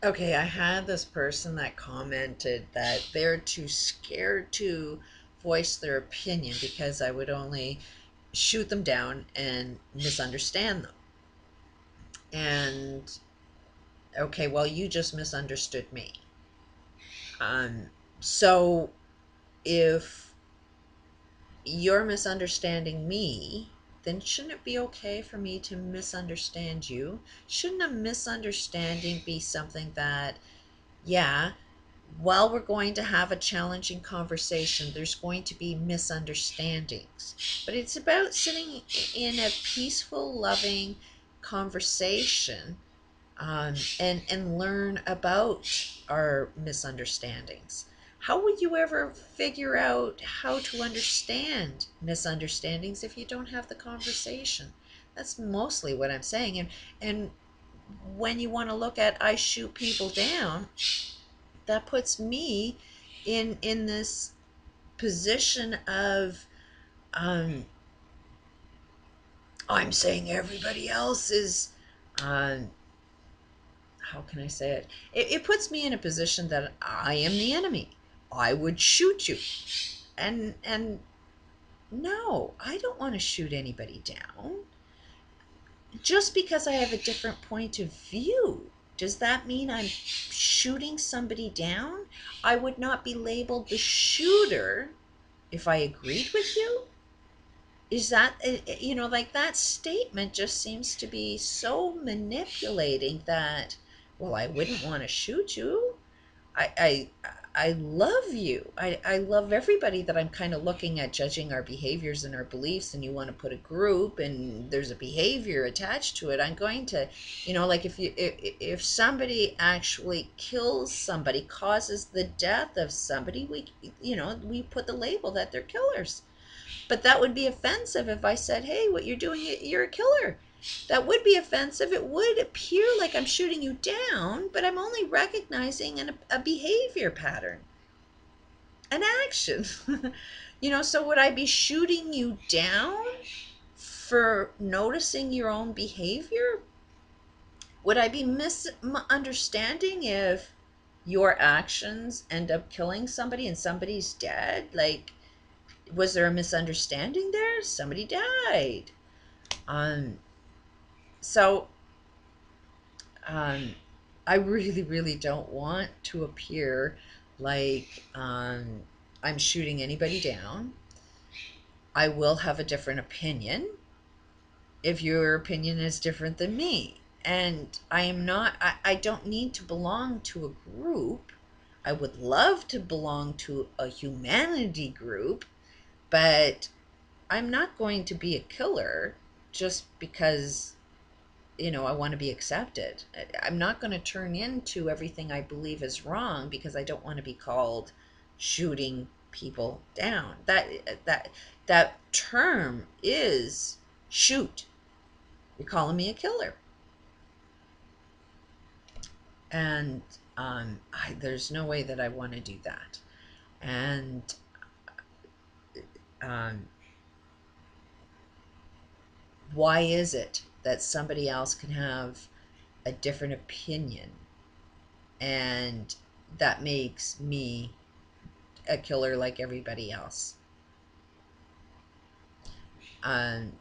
Okay, I had this person that commented that they're too scared to voice their opinion because I would only shoot them down and misunderstand them. And okay, well, you just misunderstood me. So if you're misunderstanding me, then shouldn't it be okay for me to misunderstand you? Shouldn't a misunderstanding be something that, yeah, while we're going to have a challenging conversation, there's going to be misunderstandings. But it's about sitting in a peaceful, loving conversation, and learn about our misunderstandings. How would you ever figure out how to understand misunderstandings if you don't have the conversation? That's mostly what I'm saying. And when you want to look at I shoot people down, that puts me in this position of, um, I'm saying everybody else is, um, how can I say it? It puts me in a position that I am the enemy. I would shoot you. And no, I don't want to shoot anybody down. Just because I have a different point of view, does that mean I'm shooting somebody down? I would not be labeled the shooter if I agreed with you. Is that, like that statement just seems to be so manipulating that, well, I wouldn't want to shoot you. I love you. I love everybody that I'm kind of looking at judging our behaviors and our beliefs, and you want to put a group and there's a behavior attached to it. I'm going to, like if somebody actually kills somebody, causes the death of somebody, we put the label that they're killers. But that would be offensive if I said, hey, what you're doing, you're a killer. That would be offensive. It would appear like I'm shooting you down, but I'm only recognizing a behavior pattern, an action. So would I be shooting you down for noticing your own behavior? Would I be misunderstanding if your actions end up killing somebody and somebody's dead? Like, was there a misunderstanding there? Somebody died. Um, so um, I really, really don't want to appear like, I'm shooting anybody down. I will have a different opinion if your opinion is different than me. And I am not, I don't need to belong to a group. I would love to belong to a humanity group, but I'm not going to be a killer just because, I want to be accepted. I'm not going to turn into everything I believe is wrong because I don't want to be called shooting people down. That term is shoot. You're calling me a killer, and there's no way that I want to do that. And um, why is it that somebody else can have a different opinion and that makes me a killer like everybody else? Um,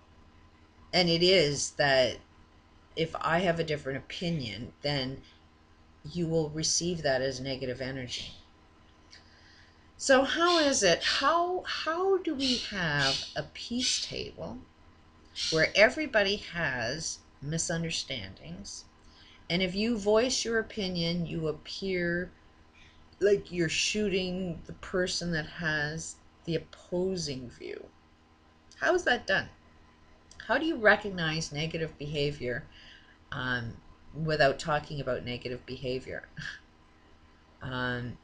and it is that if I have a different opinion, then you will receive that as negative energy. So how is it? How do we have a peace table where everybody has misunderstandings, and if you voice your opinion, you appear like you're shooting the person that has the opposing view? How is that done? How do you recognize negative behavior, um, without talking about negative behavior? Um,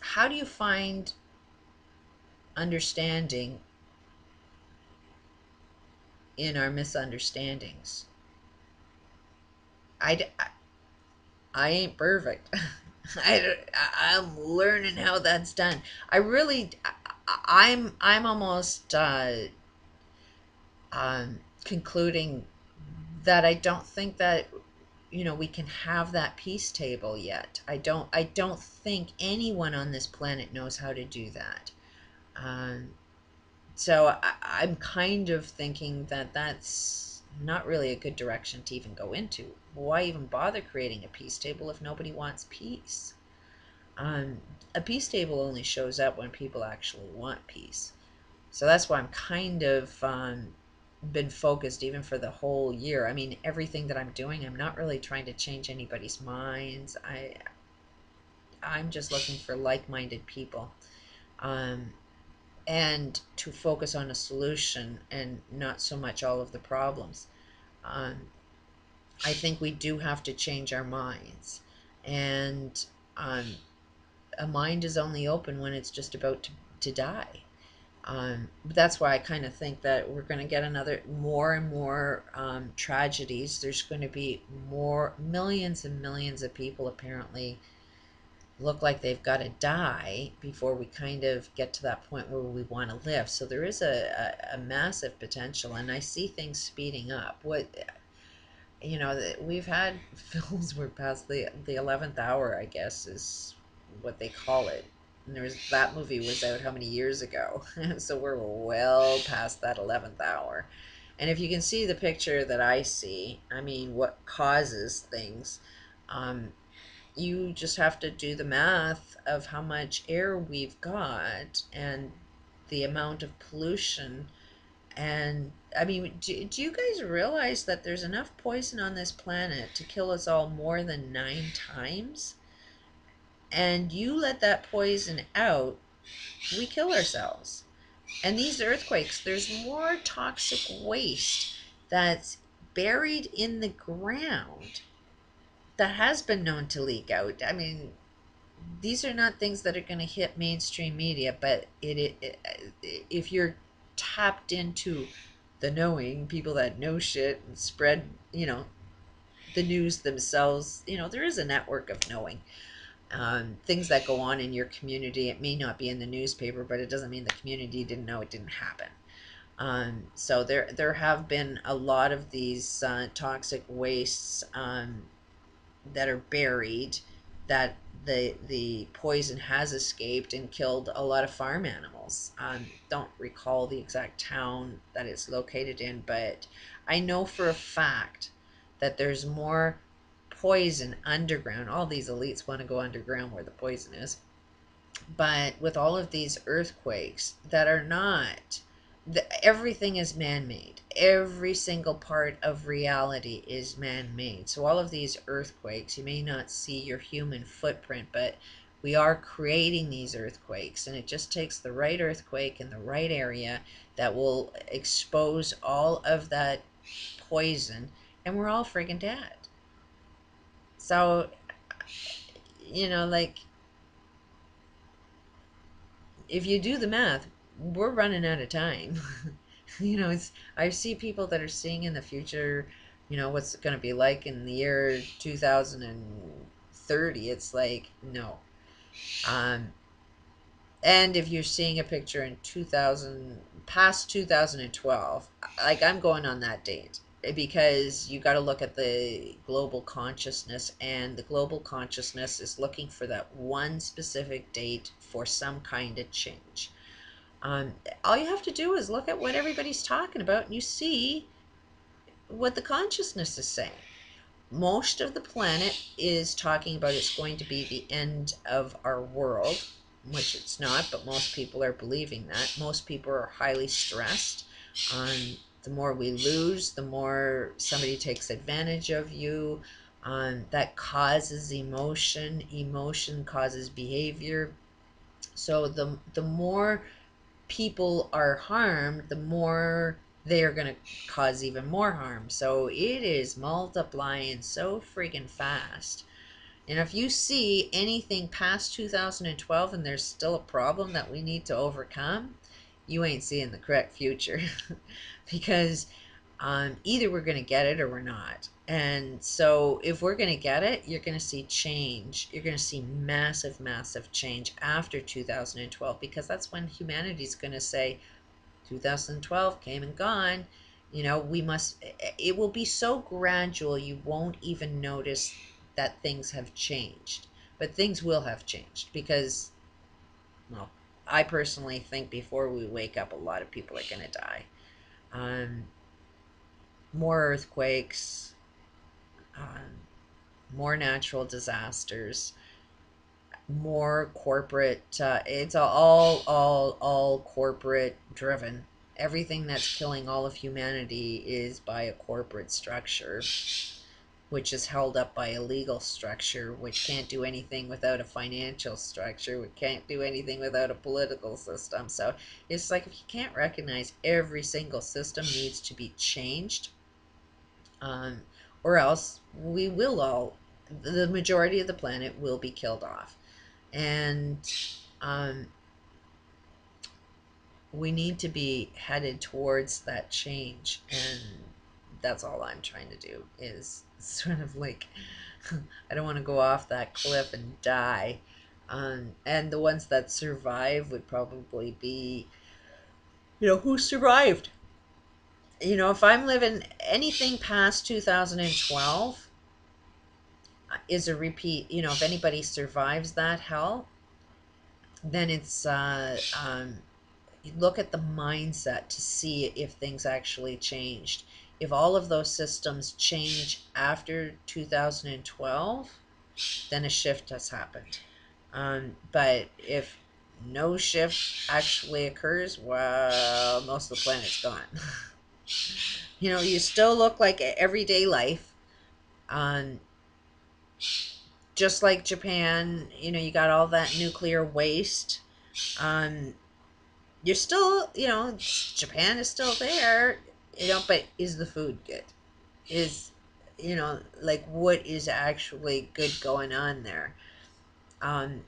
how do you find understanding in our misunderstandings? I, I ain't perfect. I'm learning how that's done. I really, I'm almost concluding that I don't think that we can have that peace table yet. I don't think anyone on this planet knows how to do that. Um, so I'm kind of thinking that that's not really a good direction to even go into. Why even bother creating a peace table if nobody wants peace? Um, a peace table only shows up when people actually want peace. So that's why I'm kind of been focused even for the whole year. I mean, everything that I'm doing, I'm not really trying to change anybody's minds. I'm just looking for like-minded people, um, and to focus on a solution and not so much all of the problems. Um, I think we do have to change our minds, and um, a mind is only open when it's just about to die. But that's why I kind of think that we're going to get more and more tragedies. There's going to be more millions and millions of people apparently look like they've got to die before we kind of get to that point where we want to live. So there is a massive potential, and I see things speeding up. We've had films where past the 11th hour, I guess, is what they call it. And that movie was out how many years ago? So we're well past that 11th hour. And if you can see the picture that I see, I mean, what causes things, um, you just have to do the math of how much air we've got and the amount of pollution. And I mean, do you guys realize that there's enough poison on this planet to kill us all more than 9 times? And you let that poison out, we kill ourselves. And these earthquakes, there's more toxic waste that's buried in the ground that has been known to leak out. I mean, these are not things that are going to hit mainstream media, but if you're tapped into the knowing, people that know shit and spread, the news themselves, there is a network of knowing. Things that go on in your community, it may not be in the newspaper, but it doesn't mean the community didn't know it didn't happen. So there have been a lot of these toxic wastes that are buried, that the poison has escaped and killed a lot of farm animals. Don't recall the exact town that it's located in, but I know for a fact that there's more poison underground. All these elites want to go underground where the poison is. But with all of these earthquakes that are not, everything is man-made. Every single part of reality is man-made. So all of these earthquakes, you may not see your human footprint, but we are creating these earthquakes, and it just takes the right earthquake in the right area that will expose all of that poison, and we're all friggin' dead. So, like, if you do the math, we're running out of time. It's, I see people that are seeing in the future, what's it going to be like in the year 2030. It's like, no. Um, and if you're seeing a picture in 2000, past 2012, like, I'm going on that date, because you got to look at the global consciousness, and the global consciousness is looking for that one specific date for some kind of change. All you have to do is look at what everybody's talking about, and you see what the consciousness is saying. Most of the planet is talking about it's going to be the end of our world, which it's not, but most people are believing that. Most people are highly stressed. The more we lose, the more somebody takes advantage of you. That causes emotion. Emotion causes behavior. So the more people are harmed, the more they are going to cause even more harm. So it is multiplying so freaking fast. And if you see anything past 2012 and there's still a problem that we need to overcome, you ain't seeing the correct future. Because either we're going to get it or we're not. And so if we're going to get it, you're going to see change. You're going to see massive, massive change after 2012, because that's when humanity's going to say, 2012 came and gone. You know, we must, it will be so gradual you won't even notice that things have changed. But things will have changed because, well, I personally think before we wake up, a lot of people are going to die. Um, More earthquakes, um, more natural disasters, more corporate. It's all corporate driven. Everything that's killing all of humanity is by a corporate structure, which is held up by a legal structure, which can't do anything without a financial structure, which can't do anything without a political system. So it's like if you can't recognize every single system needs to be changed, um, or else we will all, the majority of the planet will be killed off. And um, we need to be headed towards that change. And that's all I'm trying to do is sort of like, I don't want to go off that cliff and die. And the ones that survive would probably be, who survived? If I'm living anything past 2012 is a repeat. If anybody survives that hell, then it's you look at the mindset to see if things actually changed. If all of those systems change after 2012, then a shift has happened. But if no shift actually occurs, well, most of the planet's gone. You still look like everyday life. Um, just like Japan, you got all that nuclear waste. Um, you're still, Japan is still there, but is the food good? Is, like what is actually good going on there? Um,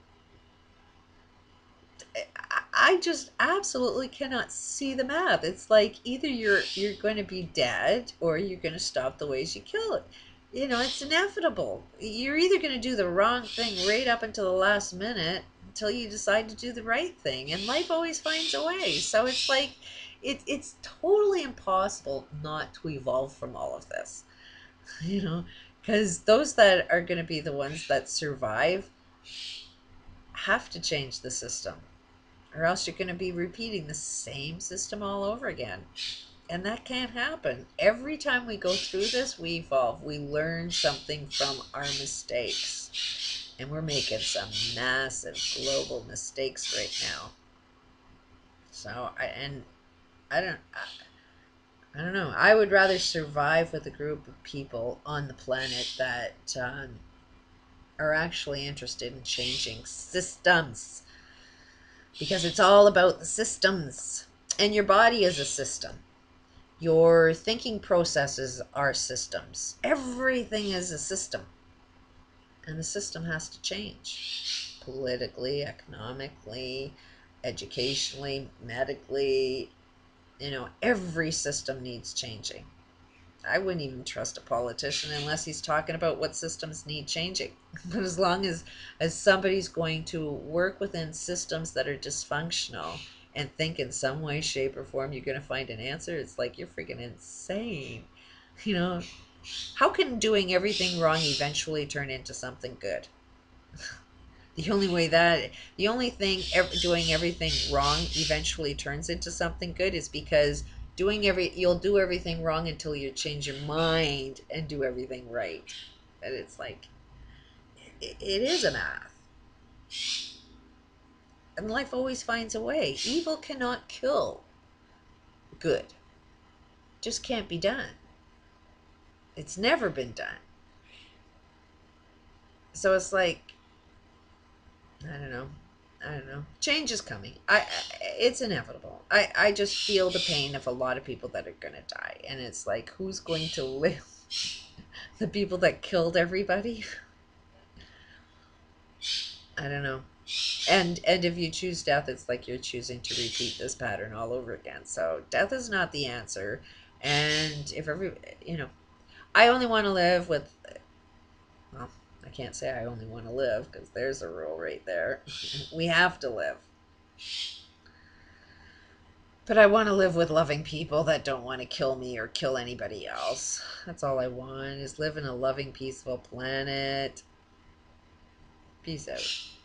I just absolutely cannot see the math. It's like either you're going to be dead or you're going to stop the ways you kill it. It's inevitable. You're either going to do the wrong thing right up until the last minute until you decide to do the right thing, and life always finds a way. So it's like it's totally impossible not to evolve from all of this. You know, because those that are going to be the ones that survive have to change the system, or else you're going to be repeating the same system all over again. And that can't happen. Every time we go through this, we evolve. We learn something from our mistakes. And we're making some massive global mistakes right now. So, I don't, I don't know. I would rather survive with a group of people on the planet that are actually interested in changing systems, because it's all about the systems. And your body is a system. Your thinking processes are systems. Everything is a system. And the system has to change politically, economically, educationally, medically. Every system needs changing. I wouldn't even trust a politician unless he's talking about what systems need changing. But as long as somebody's going to work within systems that are dysfunctional and think in some way, shape, or form you're going to find an answer, it's like you're freaking insane. You know, how can doing everything wrong eventually turn into something good? The only thing doing everything wrong eventually turns into something good is because you'll do everything wrong until you change your mind and do everything right. And it's like, it is a math. And life always finds a way. Evil cannot kill good. Just can't be done. It's never been done. So it's like, I don't know. I don't know. Change is coming. It's inevitable. I just feel the pain of a lot of people that are going to die. And it's like, who's going to live? The people that killed everybody? I don't know. And if you choose death, it's like you're choosing to repeat this pattern all over again. So death is not the answer. And if I only want to live with, well, I can't say I only want to live because there's a rule right there. We have to live. But I want to live with loving people that don't want to kill me or kill anybody else. That's all I want, is live in a loving, peaceful planet. Peace out.